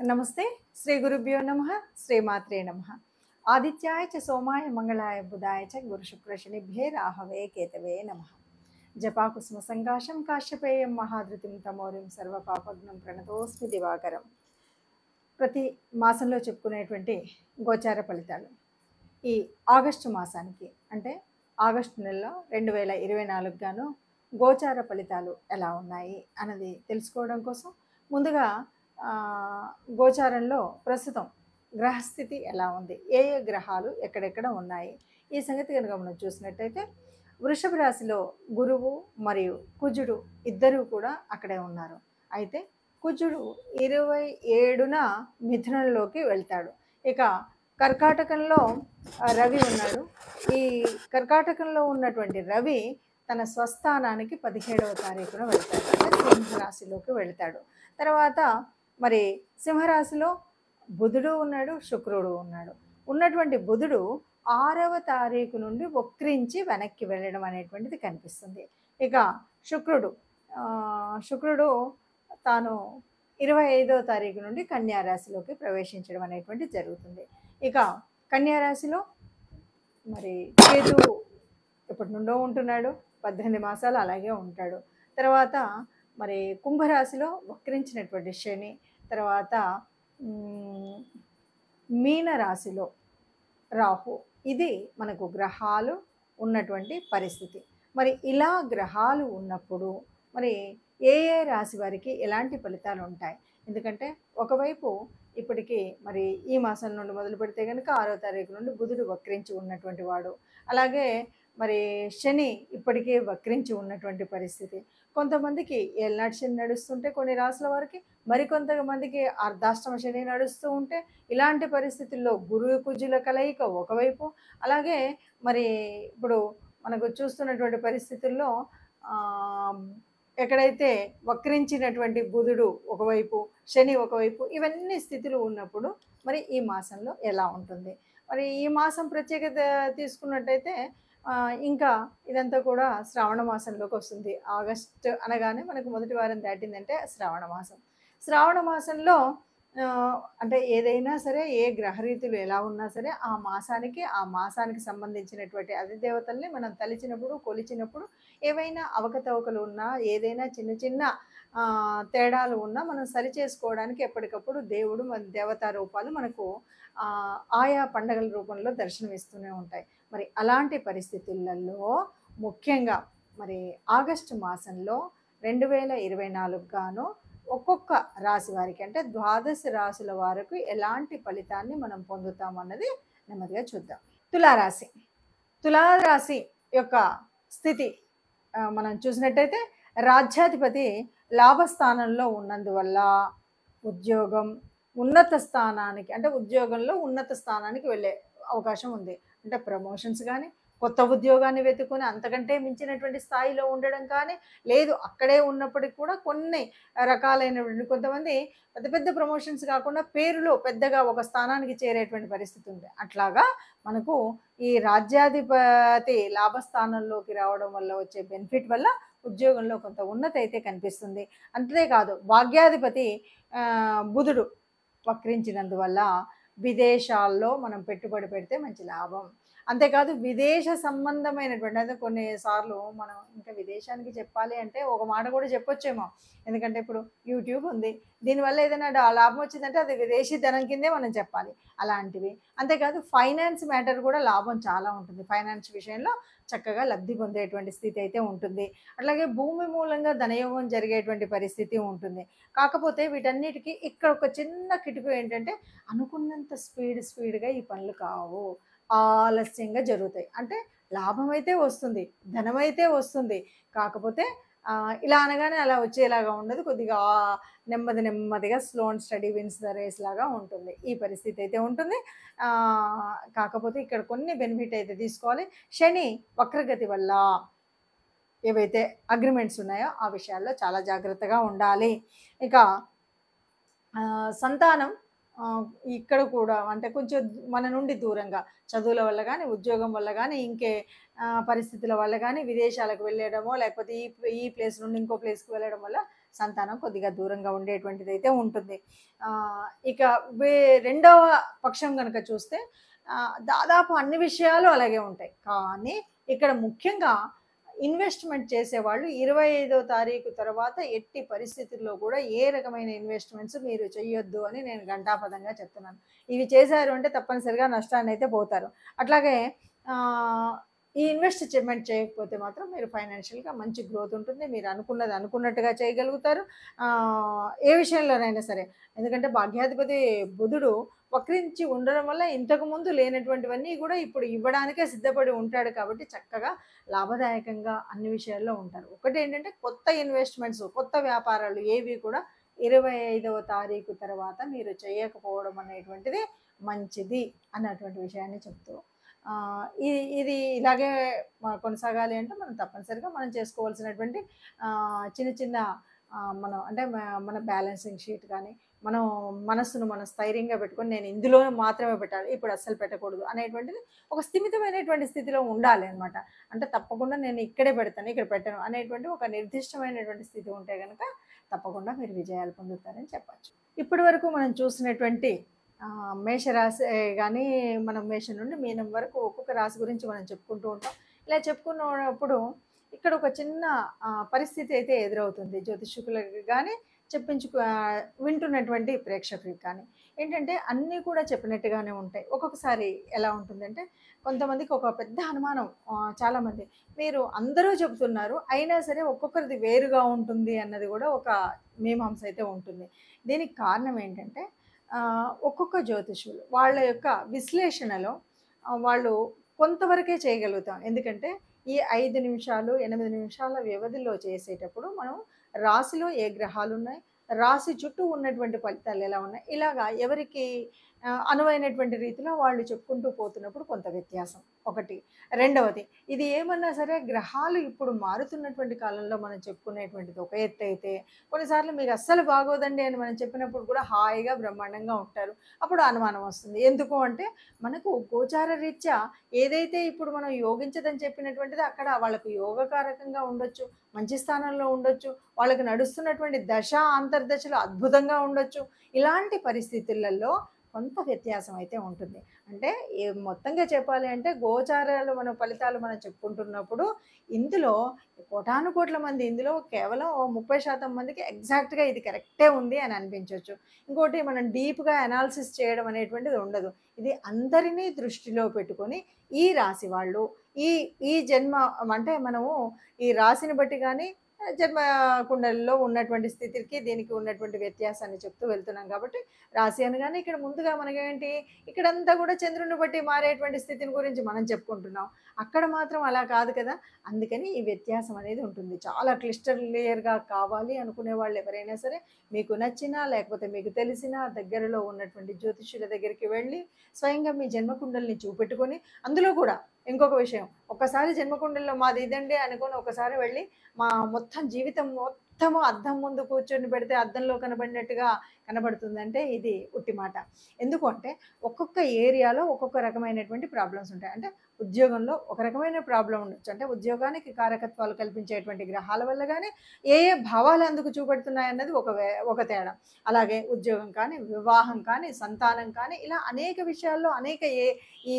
నమస్తే. శ్రీ గురుభ్యో నమః. శ్రీమాత్రే నమః. ఆదిత్యాయ చ సోమాయ మంగళాయ బుధాయ చ గురు శుక్ర శనిభ్యే రాహవే కేతవే నమః. జపాకుసుమ సంకాశం కాశ్యపేయం మహాధృతిం తమోరిం సర్వపాపగ్నం ప్రణతోస్మి దివాకరం. ప్రతి మాసంలో చెప్పుకునేటువంటి గోచార ఫలితాలు ఈ ఆగస్టు మాసానికి అంటే ఆగస్టు నెలలో 2024 గాను గోచార ఫలితాలు ఎలా ఉన్నాయి అన్నది తెలుసుకోవడం కోసం ముందుగా గోచారంలో ప్రస్తుతం గ్రహస్థితి ఎలా ఉంది, ఏ ఏ గ్రహాలు ఎక్కడెక్కడ ఉన్నాయి, ఈ సంగతి కనుక మనం చూసినట్టయితే వృషభ రాశిలో గురువు మరియు కుజుడు ఇద్దరూ కూడా అక్కడే ఉన్నారు. అయితే కుజుడు 27న మిథునంలోకి వెళ్తాడు. ఇక కర్కాటకంలో రవి ఉన్నాడు. ఈ కర్కాటకంలో ఉన్నటువంటి రవి తన స్వస్థానానికి 17వ తారీఖున వెళ్తాడు, అంటే సింహరాశిలోకి వెళ్తాడు. తర్వాత మరి సింహరాశిలో బుధుడు ఉన్నాడు, శుక్రుడు ఉన్నాడు. ఉన్నటువంటి బుధుడు 6వ తారీఖు నుండి వక్రించి వెనక్కి వెళ్ళడం అనేటువంటిది కనిపిస్తుంది. ఇక శుక్రుడు తాను 25వ తారీఖు నుండి కన్యారాశిలోకి ప్రవేశించడం అనేటువంటిది జరుగుతుంది. ఇక కన్యారాశిలో మరి కేతువు ఎప్పటి నుండో ఉంటున్నాడు, 18 మాసాలు అలాగే ఉంటాడు. తర్వాత మరి కుంభరాశిలో వక్రించినటువంటి శని, తర్వాత మీనరాశిలో రాహు. ఇది మనకు గ్రహాలు ఉన్నటువంటి పరిస్థితి. మరి ఇలా గ్రహాలు ఉన్నప్పుడు మరి ఏ ఏ రాశి వారికి ఎలాంటి ఫలితాలు ఉంటాయి? ఎందుకంటే ఒకవైపు ఇప్పటికీ మరి ఈ మాసం నుండి మొదలు పెడితే కనుక 6వ తారీఖు నుండి బుధుడు వక్రించి ఉన్నటువంటి వాడు, అలాగే మరి శని ఇప్పటికే వక్రించి ఉన్నటువంటి పరిస్థితి. కొంతమందికి ఏళ్ళనాటి శని నడుస్తుంటే కొన్ని రాశుల వారికి, మరికొంతమందికి అర్ధాష్టమ శని నడుస్తూ ఉంటే, ఇలాంటి పరిస్థితుల్లో గురు కుజుల కలయిక ఒకవైపు, అలాగే మరి ఇప్పుడు మనకు చూస్తున్నటువంటి పరిస్థితుల్లో ఎక్కడైతే వక్రించినటువంటి బుధుడు ఒకవైపు, శని ఒకవైపు, ఇవన్నీ స్థితులు ఉన్నప్పుడు మరి ఈ మాసంలో ఎలా ఉంటుంది? మరి ఈ మాసం ప్రత్యేకత తీసుకున్నట్టయితే ఇంకా ఇదంతా కూడా శ్రావణ మాసంలోకి వస్తుంది. ఆగస్టు అనగానే మనకు మొదటి వారం దాటిందంటే శ్రావణ మాసం. శ్రావణ మాసంలో అంటే ఏదైనా సరే, ఏ గ్రహరీతులు ఎలా ఉన్నా సరే, ఆ మాసానికి సంబంధించినటువంటి అధిదేవతల్ని మనం తలిచినప్పుడు, కొలిచినప్పుడు ఏవైనా అవకతవకలు ఉన్నా, ఏదైనా చిన్న చిన్న తేడాలు ఉన్నా మనం సరి చేసుకోవడానికి ఎప్పటికప్పుడు దేవుడు మన దేవతా రూపాలు మనకు ఆయా పండగల రూపంలో దర్శనమిస్తూనే ఉంటాయి. మరి అలాంటి పరిస్థితులలో ముఖ్యంగా మరి ఆగస్టు మాసంలో 2024 గాను ఒక్కొక్క రాశి వారికి అంటే 12 రాశుల వారికి ఎలాంటి ఫలితాన్ని మనం పొందుతామన్నది నెమ్మదిగా చూద్దాం. తులారాశి యొక్క స్థితి మనం చూసినట్టయితే రాజ్యాధిపతి లాభస్థానంలో ఉన్నందువల్ల ఉద్యోగం ఉన్నత స్థానానికి, అంటే ఉద్యోగంలో ఉన్నత స్థానానికి వెళ్ళే అవకాశం ఉంది. అంటే ప్రమోషన్స్ కానీ, కొత్త ఉద్యోగాన్ని వెతుకుని అంతకంటే మించినటువంటి స్థాయిలో ఉండడం కానీ, లేదు అక్కడే ఉన్నప్పటికీ కూడా కొన్ని రకాలైనటువంటి కొంతమంది పెద్ద పెద్ద ప్రమోషన్స్ కాకుండా పేరులో పెద్దగా ఒక స్థానానికి చేరేటువంటి పరిస్థితి ఉంది. అట్లాగా మనకు ఈ రాజ్యాధిపతి లాభస్థానంలోకి రావడం వల్ల వచ్చే బెనిఫిట్ వల్ల ఉద్యోగంలో కొంత ఉన్నతి అయితే కనిపిస్తుంది. అంతేకాదు భాగ్యాధిపతి బుధుడు వక్రించినందువల్ల విదేశాల్లో మనం పెట్టుబడి పెడితే మంచి లాభం. అంతేకాదు విదేశ సంబంధమైనటువంటి, అంటే కొన్నిసార్లు మనం ఇంకా విదేశానికి చెప్పాలి అంటే ఒక మాట కూడా చెప్పొచ్చేమో, ఎందుకంటే ఇప్పుడు యూట్యూబ్ ఉంది, దీనివల్ల ఏదైనా లాభం వచ్చిందంటే అది విదేశీ ధనం కిందే మనం చెప్పాలి. అలాంటివి. అంతేకాదు ఫైనాన్స్ మ్యాటర్ కూడా లాభం చాలా ఉంటుంది. ఫైనాన్స్ విషయంలో చక్కగా లబ్ధి పొందేటువంటి స్థితి అయితే ఉంటుంది. అట్లాగే భూమి మూలంగా ధనయోగం జరిగేటువంటి పరిస్థితి ఉంటుంది. కాకపోతే వీటన్నిటికీ ఇక్కడ ఒక చిన్న కిటుకు ఏంటంటే అనుకున్నంత స్పీడ్గా ఈ పనులు కావు, ఆలస్యంగా జరుగుతాయి. అంటే లాభం అయితే వస్తుంది, ధనం అయితే వస్తుంది, కాకపోతే ఇలా అనగానే అలా వచ్చేలాగా ఉండదు. కొద్దిగా నెమ్మదిగా slow and steady wins the race లాగా ఉంటుంది. ఈ పరిస్థితి అయితే ఉంటుంది. కాకపోతే ఇక్కడ కొన్ని బెనిఫిట్ అయితే తీసుకోవాలి. శని వక్రగతి వల్ల ఏవైతే అగ్రిమెంట్స్ ఉన్నాయో ఆ విషయాల్లో చాలా జాగ్రత్తగా ఉండాలి. ఇక సంతానం ఇక్కడ కూడా అంటే కొంచెం మన నుండి దూరంగా చదువుల వల్ల కానీ, ఉద్యోగం వల్ల కానీ, ఇంకే పరిస్థితుల వల్ల కానీ విదేశాలకు వెళ్ళడమో, లేకపోతే ఈ ప్లేస్ నుండి ఇంకో ప్లేస్కి వెళ్ళడం వల్ల సంతానం కొద్దిగా దూరంగా ఉండేటువంటిది అయితే ఉంటుంది. ఇక రెండవ పక్షం కనుక చూస్తే దాదాపు అన్ని విషయాలు అలాగే ఉంటాయి. కానీ ఇక్కడ ముఖ్యంగా ఇన్వెస్ట్మెంట్ చేసేవాళ్ళు 25వ తారీఖు తర్వాత ఎట్టి పరిస్థితుల్లో కూడా ఏ రకమైన ఇన్వెస్ట్మెంట్స్ మీరు చేయొద్దు అని నేను ఘంటాపథంగా చెప్తున్నాను. ఇవి చేశారు అంటే తప్పనిసరిగా నష్టాన్ని అయితే పోతారు. అట్లాగే ఈ ఇన్వెస్ట్మెంట్ చేయకపోతే మాత్రం మీరు ఫైనాన్షియల్గా మంచి గ్రోత్ ఉంటుంది. మీరు అనుకున్నది అనుకున్నట్టుగా చేయగలుగుతారు ఏ విషయంలోనైనా సరే. ఎందుకంటే భాగ్యాధిపతి బుధుడు వక్రించి ఉండడం వల్ల ఇంతకుముందు లేనటువంటివన్నీ కూడా ఇప్పుడు ఇవ్వడానికే సిద్ధపడి ఉంటాడు కాబట్టి చక్కగా లాభదాయకంగా అన్ని విషయాల్లో ఉంటారు. ఒకటి ఏంటంటే కొత్త ఇన్వెస్ట్మెంట్స్, కొత్త వ్యాపారాలు ఏవి కూడా 25వ తారీఖు తర్వాత మీరు చేయకపోవడం అనేటువంటిది మంచిది అన్నటువంటి విషయాన్ని చెప్తూ ఇది ఇలాగే కొనసాగాలి అంటే మనం తప్పనిసరిగా మనం చేసుకోవాల్సినటువంటి చిన్న చిన్న మనం అంటే మన బ్యాలెన్సింగ్ షీట్ కానీ మనం మనస్సును మనం స్థైర్యంగా పెట్టుకొని నేను ఇందులో మాత్రమే పెట్టాలి, ఇప్పుడు అస్సలు పెట్టకూడదు అనేటువంటిది ఒక స్థిమితమైనటువంటి స్థితిలో ఉండాలి అనమాట. అంటే తప్పకుండా నేను ఇక్కడే పెడతాను, ఇక్కడ పెట్టను అనేటువంటి ఒక నిర్దిష్టమైనటువంటి స్థితి ఉంటే కనుక తప్పకుండా మీరు విజయాలు పొందుతారని చెప్పచ్చు. ఇప్పటి వరకు మనం చూసినటువంటి మేషరాశి కానీ మనం మేషం నుండి మీనం వరకు ఒక్కొక్క రాశి గురించి మనం చెప్పుకుంటూ ఉంటాం. ఇలా చెప్పుకున్నప్పుడు ఇక్కడ ఒక చిన్న పరిస్థితి అయితే ఎదురవుతుంది జ్యోతిష్కులకు కానీ వింటున్నటువంటి ప్రేక్షకులకు కానీ. ఏంటంటే అన్నీ కూడా చెప్పినట్టుగానే ఉంటాయి. ఒక్కొక్కసారి ఎలా ఉంటుందంటే కొంతమందికి ఒక పెద్ద అనుమానం, చాలామంది మీరు అందరూ చెబుతున్నారు అయినా సరే ఒక్కొక్కరిది వేరుగా ఉంటుంది అన్నది కూడా ఒక మీమాంస అయితే ఉంటుంది. దీనికి కారణం ఏంటంటే ఒక్కొక్క జ్యోతిష్యులు వాళ్ళ యొక్క విశ్లేషణలో వాళ్ళు కొంతవరకే చేయగలుగుతాం. ఎందుకంటే ఈ 5 నిమిషాలు 8 నిమిషాల వ్యవధిలో చేసేటప్పుడు మనం రాశిలో ఏ గ్రహాలు ఉన్నాయి, రాశి చుట్టూ ఉన్నటువంటి ఫలితాలు ఎలా ఉన్నాయి, ఇలాగా ఎవరికి అనువైనటువంటి రీతిలో వాళ్ళు చెప్పుకుంటూ పోతున్నప్పుడు కొంత వ్యత్యాసం ఒకటి. రెండవది, ఇది ఏమన్నా సరే గ్రహాలు ఇప్పుడు మారుతున్నటువంటి కాలంలో మనం చెప్పుకునేటువంటిది ఒక ఎత్తు అయితే, కొన్నిసార్లు మీకు అస్సలు బాగోదండి అని మనం చెప్పినప్పుడు కూడా హాయిగా బ్రహ్మాండంగా ఉంటారు. అప్పుడు అనుమానం వస్తుంది. ఎందుకు అంటే మనకు గోచార రీత్యా ఏదైతే ఇప్పుడు మనం యోగించదని చెప్పినటువంటిది అక్కడ వాళ్ళకు యోగకారకంగా ఉండొచ్చు, మంచి స్థానంలో ఉండొచ్చు, వాళ్ళకి నడుస్తున్నటువంటి దశ అంతర్దశలు అద్భుతంగా ఉండొచ్చు. ఇలాంటి పరిస్థితులలో కొంత వ్యత్యాసం అయితే ఉంటుంది. అంటే మొత్తంగా చెప్పాలి అంటే గోచారాలు మన ఫలితాలు మనం చెప్పుకుంటున్నప్పుడు ఇందులో కోటాను కోట్ల మంది ఇందులో కేవలం 30% మందికి ఎగ్జాక్ట్గా ఇది కరెక్టే ఉంది అని అనిపించవచ్చు. ఇంకోటి మనం డీప్గా అనాలిసిస్ చేయడం అనేటువంటిది ఉండదు. ఇది అందరినీ దృష్టిలో పెట్టుకొని ఈ రాశి వాళ్ళు ఈ జన్మ అంటే మనము ఈ రాశిని బట్టి కానీ జన్మ కుండలిలో ఉన్నటువంటి స్థితికి దీనికి ఉన్నటువంటి వ్యత్యాసాన్ని చెప్తూ వెళ్తున్నాం. కాబట్టి రాశి అనగానే ఇక్కడ ముందుగా మనకేంటి ఇక్కడంతా కూడా చంద్రుని బట్టి మారేటువంటి స్థితిని గురించి మనం చెప్పుకుంటున్నాం. అక్కడ మాత్రం అలా కాదు కదా. అందుకని ఈ వ్యత్యాసం అనేది ఉంటుంది. చాలా క్లియర్గా కావాలి అనుకునే వాళ్ళు ఎవరైనా సరే మీకు నచ్చినా లేకపోతే మీకు తెలిసినా దగ్గరలో ఉన్నటువంటి జ్యోతిష్యుల దగ్గరికి వెళ్ళి స్వయంగా మీ జన్మకుండల్ని చూపెట్టుకొని, అందులో కూడా ఇంకొక విషయం, ఒక్కసారి జన్మకుండల్లో మాది ఇదండి అనుకొని ఒకసారి వెళ్ళి మా మొత్తం జీవితం మొత్తము అద్దం ముందు కూర్చొని పెడితే అద్దంలో కనబడినట్టుగా కనబడుతుందంటే ఇది ఉట్టి మాట. ఎందుకు అంటే ఒక్కొక్క ఏరియాలో ఒక్కొక్క రకమైనటువంటి ప్రాబ్లమ్స్ ఉంటాయి. అంటే ఉద్యోగంలో ఒక రకమైన ప్రాబ్లం ఉండొచ్చు. అంటే ఉద్యోగానికి కారకత్వాలు కల్పించేటువంటి గ్రహాల వల్ల కానీ ఏ భావాలు అందుకు చూపెడుతున్నాయన్నది ఒక తేడా. అలాగే ఉద్యోగం కానీ, వివాహం కానీ, సంతానం కానీ, ఇలా అనేక విషయాల్లో ఈ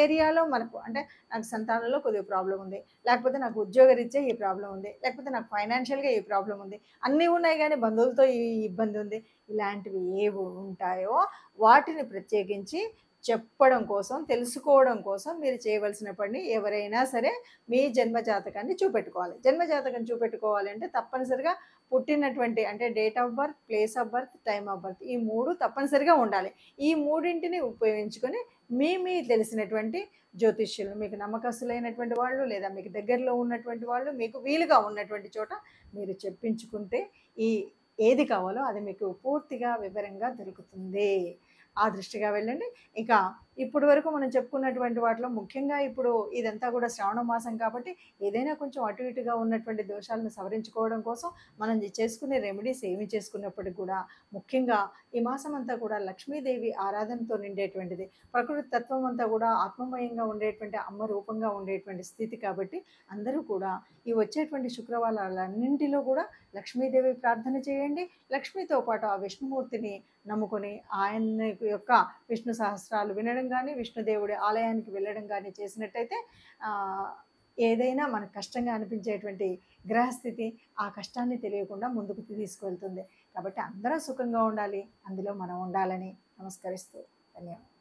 ఏరియాలో మనకు అంటే నాకు సంతానంలో కొద్దిగా ప్రాబ్లం ఉంది, లేకపోతే నాకు ఉద్యోగరీత్యా ఈ ప్రాబ్లం ఉంది, లేకపోతే నాకు ఫైనాన్షియల్గా ఈ ప్రాబ్లం ఉంది, అన్నీ ఉన్నాయి కానీ బంధువులతో ఈ ఇబ్బంది ఉంది, ఇలాంటివి ఏవి ఉంటాయో వాటిని ప్రత్యేకించి చెప్పడం కోసం, తెలుసుకోవడం కోసం మీరు చేయవలసిన పని ఎవరైనా సరే మీ జన్మజాతకాన్ని చూపెట్టుకోవాలి. జన్మజాతకం చూపెట్టుకోవాలి అంటే తప్పనిసరిగా పుట్టినటువంటి అంటే date of birth, place of birth, time of birth ఈ 3 తప్పనిసరిగా ఉండాలి. ఈ మూడింటిని ఉపయోగించుకొని మీ తెలిసినటువంటి జ్యోతిష్యులు, మీకు నమ్మకస్తులైనటువంటి వాళ్ళు లేదా మీకు దగ్గరలో ఉన్నటువంటి వాళ్ళు, మీకు వీలుగా ఉన్నటువంటి చోట మీరు చెప్పించుకుంటే ఏది కావాలో అది మీకు పూర్తిగా వివరంగా దొరుకుతుంది. ఆ దృష్టిగా వెళ్ళండి. ఇంకా ఇప్పటి వరకు మనం చెప్పుకున్నటువంటి వాటిలో ముఖ్యంగా ఇప్పుడు ఇదంతా కూడా శ్రావణ మాసం కాబట్టి ఏదైనా కొంచెం అటు ఇటుగా ఉన్నటువంటి దోషాలను సవరించుకోవడం కోసం మనం చేసుకునే రెమెడీస్ ఏమి చేసుకున్నప్పటికి కూడా ముఖ్యంగా ఈ మాసం అంతా కూడా లక్ష్మీదేవి ఆరాధనతో నిండేటువంటిది. ప్రకృతి తత్వం అంతా కూడా ఆత్మమయంగా ఉండేటువంటి అమ్మ రూపంగా ఉండేటువంటి స్థితి కాబట్టి అందరూ కూడా ఈ వచ్చేటువంటి శుక్రవారాలన్నింటిలో కూడా లక్ష్మీదేవి ప్రార్థన చేయండి. లక్ష్మితో పాటు ఆ విష్ణుమూర్తిని నమ్ముకొని ఆయన యొక్క విష్ణు సహస్రాలు వినడం కానీ, విష్ణుదేవుడి ఆలయానికి వెళ్ళడం కానీ చేసినట్టయితే ఏదైనా మనకు కష్టంగా అనిపించేటువంటి గ్రహస్థితి ఆ కష్టాన్ని తెలియకుండా ముందుకు తీసుకువెళ్తుంది. కాబట్టి అందరం సుఖంగా ఉండాలి, అందులో మనం ఉండాలని నమస్కరిస్తూ ధన్యవాదాలు.